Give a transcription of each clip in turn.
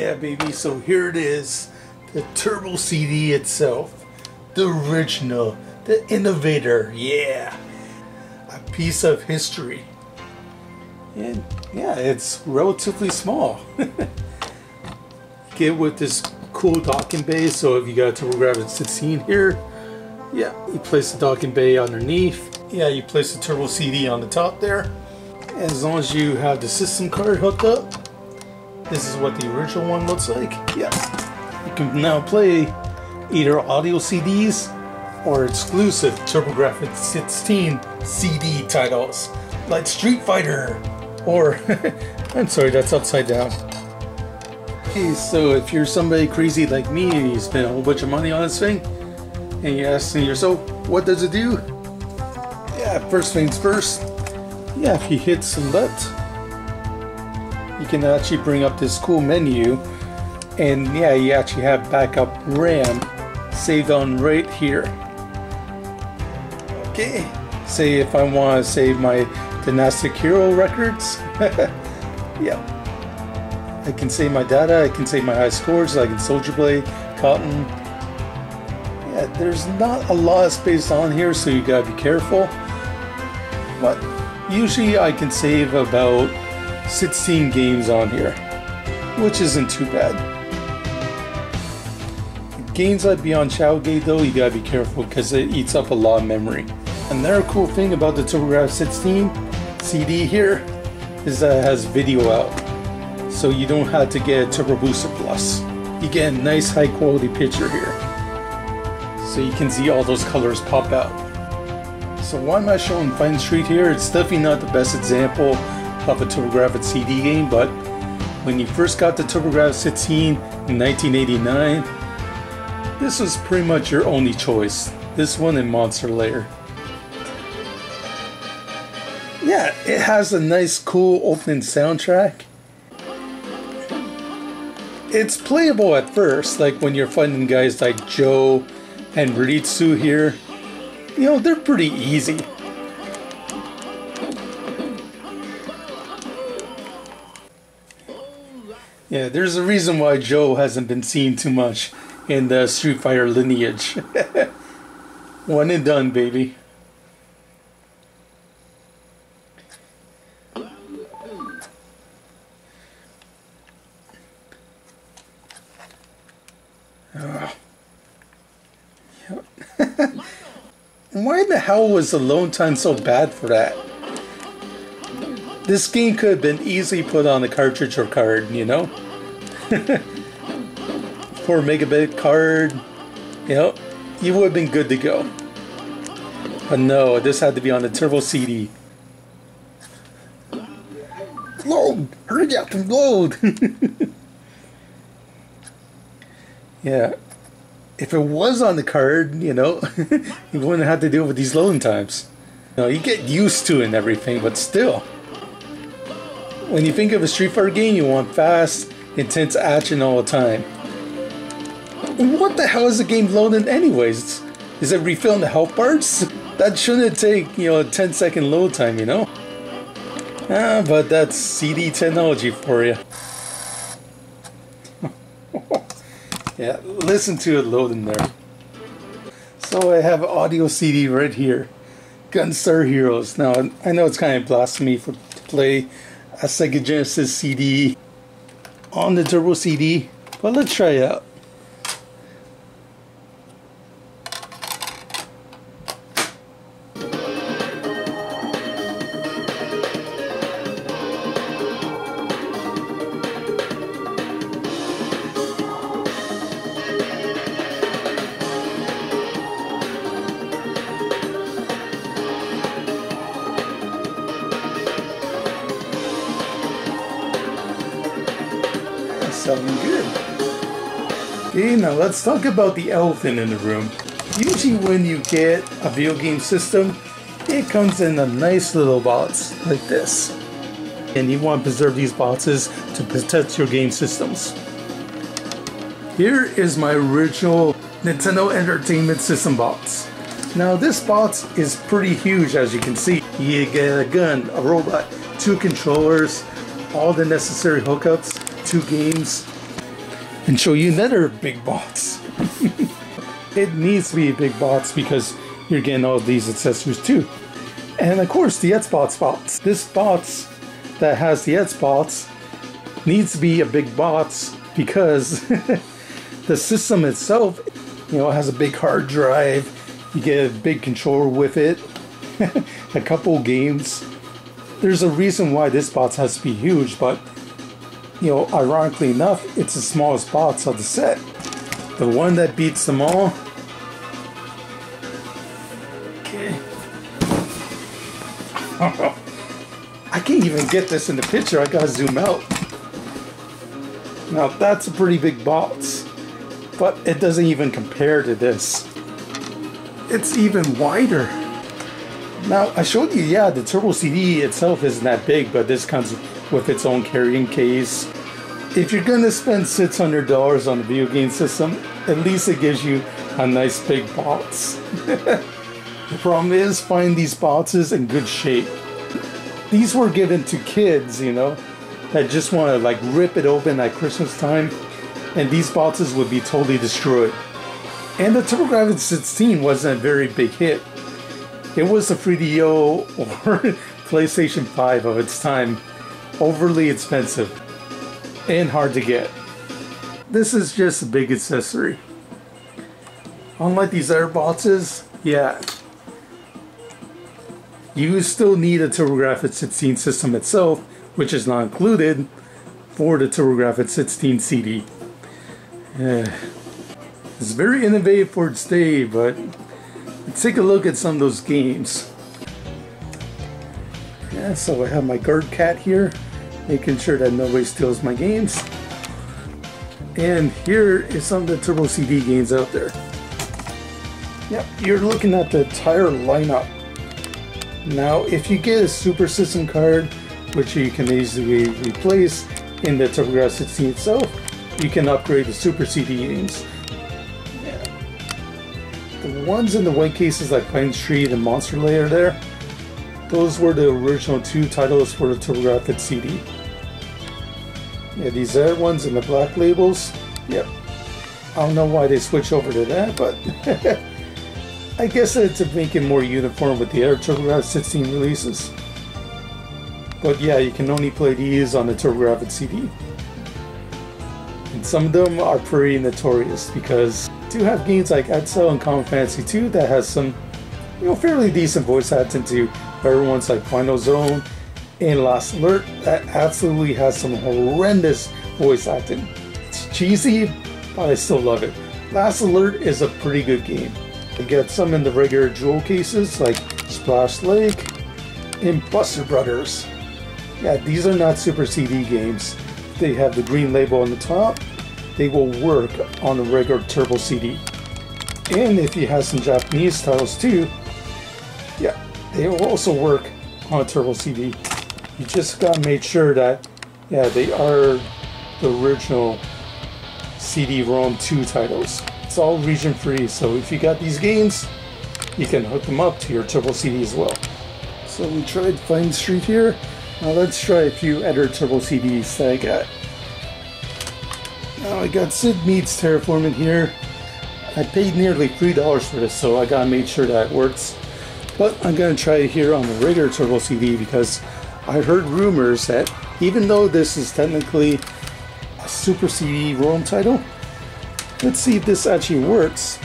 Yeah, baby, so here it is. The Turbo CD itself. The original. The innovator. Yeah. A piece of history. And yeah, it's relatively small. Get with this cool docking bay, so if you got a TurboGrafx 16 here, yeah, you place the docking bay underneath. Yeah, you place the Turbo CD on the top there. As long as you have the system card hooked up, this is what the original one looks like. Yeah, you can now play either audio CDs or exclusive TurboGrafx 16 CD titles like Street Fighter or I'm sorry, that's upside down. Okay, so if you're somebody crazy like me and you spend a whole bunch of money on this thing and you're asking yourself, what does it do? Yeah, first things first. Yeah, if you hit select, you can actually bring up this cool menu, and yeah, you actually have backup RAM saved on right here. Okay, say if I want to save my Dynastic Hero records, yeah, I can save my data, I can save my high scores like in Soldier Blade, Cotton. Yeah, there's not a lot of space on here, so you gotta be careful. But usually I can save about 16 games on here, which isn't too bad. Games like Beyond Shadowgate though, you gotta be careful because it eats up a lot of memory. Another cool thing about the TurboGrafx 16 CD here is that it has video out, so you don't have to get a Turbo Booster Plus. You get a nice high quality picture here, so you can see all those colors pop out. So why am I showing Fine Street here? It's definitely not the best example of a TurboGrafx CD game, but when you first got the TurboGrafx 16 in 1989, this was pretty much your only choice. This one and Monster Lair. Yeah, it has a nice cool opening soundtrack. It's playable at first, like when you're fighting guys like Joe and Ritsu here. You know, they're pretty easy. Yeah, there's a reason why Joe hasn't been seen too much in the Street Fighter lineage. One and done, baby. Why the hell was the load time so bad for that? This game could have been easily put on a cartridge or card, you know? 4 megabit card, you know, you would have been good to go. But no, this had to be on the Turbo CD. Load! Hurry up and load! Yeah. If it was on the card, you know, you wouldn't have to deal with these loading times. You know, you get used to it and everything, but still. When you think of a Street Fighter game, you want fast, intense action all the time. What the hell is the game loading anyways? Is it refilling the health bars? That shouldn't take, you know, a 10-second load time, you know? But that's CD technology for you. Yeah, listen to it loading there. So I have an audio CD right here. Gunstar Heroes. Now, I know it's kind of blasphemy to play a Sega Genesis CD on the Turbo CD, but let's try it out. Sounding good. Okay, now let's talk about the elephant in the room. Usually when you get a video game system, it comes in a nice little box like this. And you want to preserve these boxes to protect your game systems. Here is my original Nintendo Entertainment System box. Now this box is pretty huge, as you can see. You get a gun, a robot, 2 controllers, all the necessary hookups, 2 games, and show you another big box. It needs to be a big box because you're getting all these accessories too. And of course the Xbox box. This box that has the Xbox needs to be a big box because the system itself, you know, has a big hard drive. You get a big controller with it, a couple games. There's a reason why this box has to be huge, but you know, ironically enough, it's the smallest box of the set. The one that beats them all. Okay. I can't even get this in the picture. I gotta zoom out. Now that's a pretty big box, but it doesn't even compare to this. It's even wider. Now I showed you, yeah, the Turbo CD itself isn't that big, but this comes with its own carrying case. If you're gonna spend $600 on a video game system, at least it gives you a nice big box. The problem is finding these boxes in good shape. These were given to kids, you know, that just want to like rip it open at Christmas time, and these boxes would be totally destroyed. And the TurboGrafx 16 wasn't a very big hit. It was the 3DO or PlayStation 5 of its time. Overly expensive and hard to get. This is just a big accessory. Unlike these other boxes, yeah, you still need a TurboGrafx 16 system itself, which is not included for the TurboGrafx 16 CD. It's very innovative for its day, but let's take a look at some of those games. Yeah, so I have my guard cat here, making sure that nobody steals my games. And here is some of the Turbo CD games out there. Yep, you're looking at the entire lineup. Now, if you get a Super System card, which you can easily replace in the TurboGrafx 16 itself, you can upgrade the Super CD games. Yeah. The ones in the white cases like Pine Street and Monster Lair there, those were the original 2 titles for the TurboGrafx CD. Yeah, these other ones in the black labels, yep. I don't know why they switched over to that, but I guess it's to make it more uniform with the other TurboGrafx 16 releases. But yeah, you can only play these on the TurboGrafx CD. And some of them are pretty notorious because you do have games like AZWC and Common Fantasy 2 that has some, you know, fairly decent voice acting to other ones like Final Zone and Last Alert that absolutely has some horrendous voice acting. It's cheesy, but I still love it. Last Alert is a pretty good game. You get some in the regular jewel cases like Splash Lake and Buster Brothers. Yeah, these are not Super CD games. They have the green label on the top. They will work on a regular Turbo CD. And if you have some Japanese titles too, yeah, they will also work on a Turbo CD. You just gotta make sure that, yeah, they are the original CD-ROM 2 titles. It's all region free, so if you got these games, you can hook them up to your Turbo CD as well. So we tried Pine Street here. Now let's try a few other Turbo CDs that I got. Now I got Sid Meets Terraforming here. I paid nearly $3 for this, so I gotta make sure that it works. But I'm gonna try it here on the regular Turbo CD because I heard rumors that even though this is technically a Super CD-ROM title, let's see if this actually works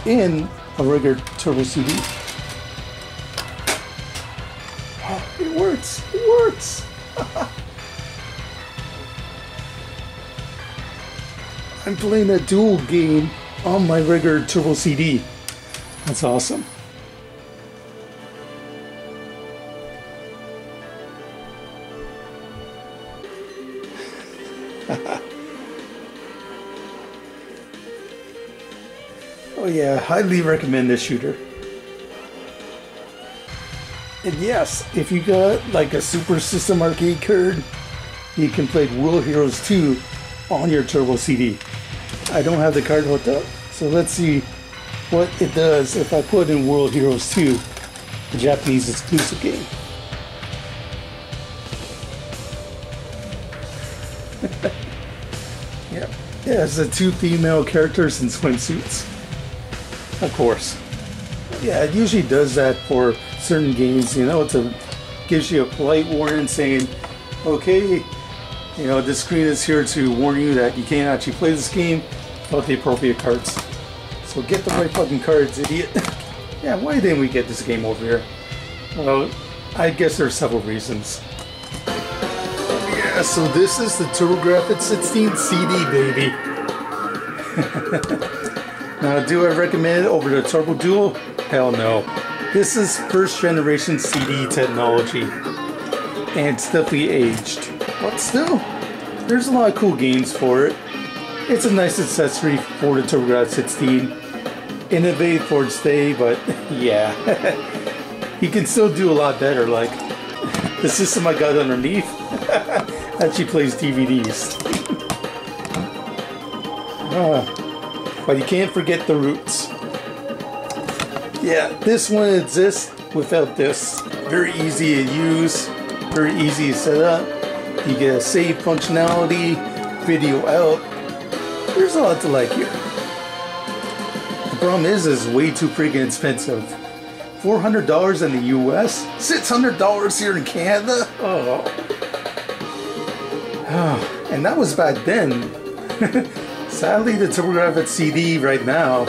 in a regular Turbo CD. It works! It works! I'm playing a dual game on my regular Turbo CD. That's awesome. Oh yeah, highly recommend this shooter. And yes, if you got like a Super System arcade card, you can play World Heroes 2 on your Turbo CD. I don't have the card hooked up, so let's see what it does if I put in World Heroes 2, the Japanese exclusive game. Yep, Yeah, it's the two female characters in swimsuits. Of course. Yeah, it usually does that for certain games, you know, to gives you a polite warning saying, okay, you know, this screen is here to warn you that you can't actually play this game without the appropriate cards. So get the right fucking cards, idiot. Yeah, why didn't we get this game over here? Well, I guess there's several reasons. Yeah, so this is the TurboGrafx 16 CD, baby. Now, do I recommend it over the Turbo Duo? Hell no. This is first generation CD technology, and it's definitely aged. But still, there's a lot of cool games for it. It's a nice accessory for the TurboGrafx 16. Innovative for its day, but yeah. You can still do a lot better, like the system I got underneath actually plays DVDs. But you can't forget the roots. Yeah, this one exists without this. Very easy to use, very easy to set up. You get a save functionality, video out. There's a lot to like here. The problem is it's way too freaking expensive. $400 in the US, $600 here in Canada. Oh, and that was back then. Sadly, the TurboGrafx CD right now,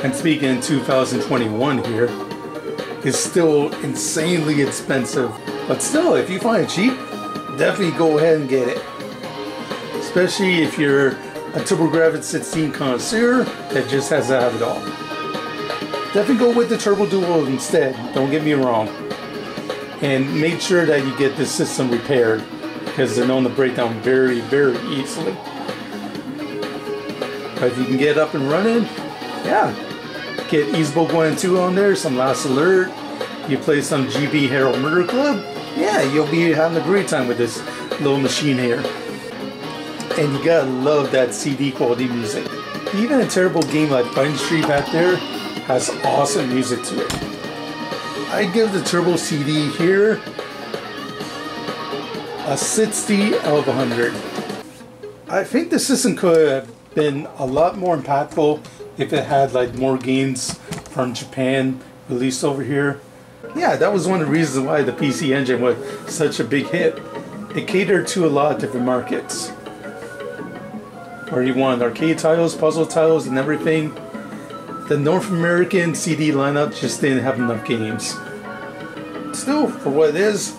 I'm speaking in 2021 here, is still insanely expensive. But still, if you find it cheap, definitely go ahead and get it. Especially if you're a TurboGrafx 16 connoisseur that just has to have it all. Definitely go with the Turbo Duo instead, don't get me wrong. And make sure that you get this system repaired, because they're known to break down very, very easily. But if you can get up and running, yeah. Get Easebook 1 and 2 on there, some Last Alert, you play some GB Herald Murder Club, yeah, you'll be having a great time with this little machine here. And you gotta love that CD quality music. Even a terrible game like Fighting Street back there has awesome music to it. I give the Turbo CD here a 60 out of 100. I think the system could have been a lot more impactful if it had like more games from Japan released over here. Yeah, that was one of the reasons why the PC Engine was such a big hit. It catered to a lot of different markets. Or you wanted arcade titles, puzzle titles, and everything. The North American CD lineup just didn't have enough games. Still, for what it is,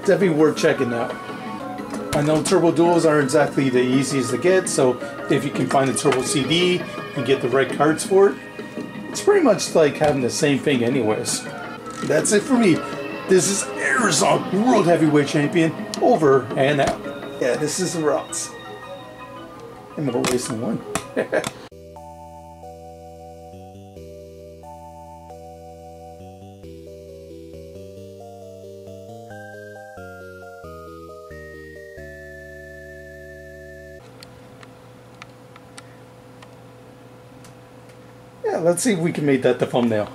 definitely worth checking out. I know Turbo Duos aren't exactly the easiest to get, so if you can find a Turbo CD and get the right cards for it, it's pretty much like having the same thing anyways. That's it for me. This is Arizona World Heavyweight Champion, over and out. Yeah, this is the Rocks. I'm never wasting one. Yeah, let's see if we can make that the thumbnail.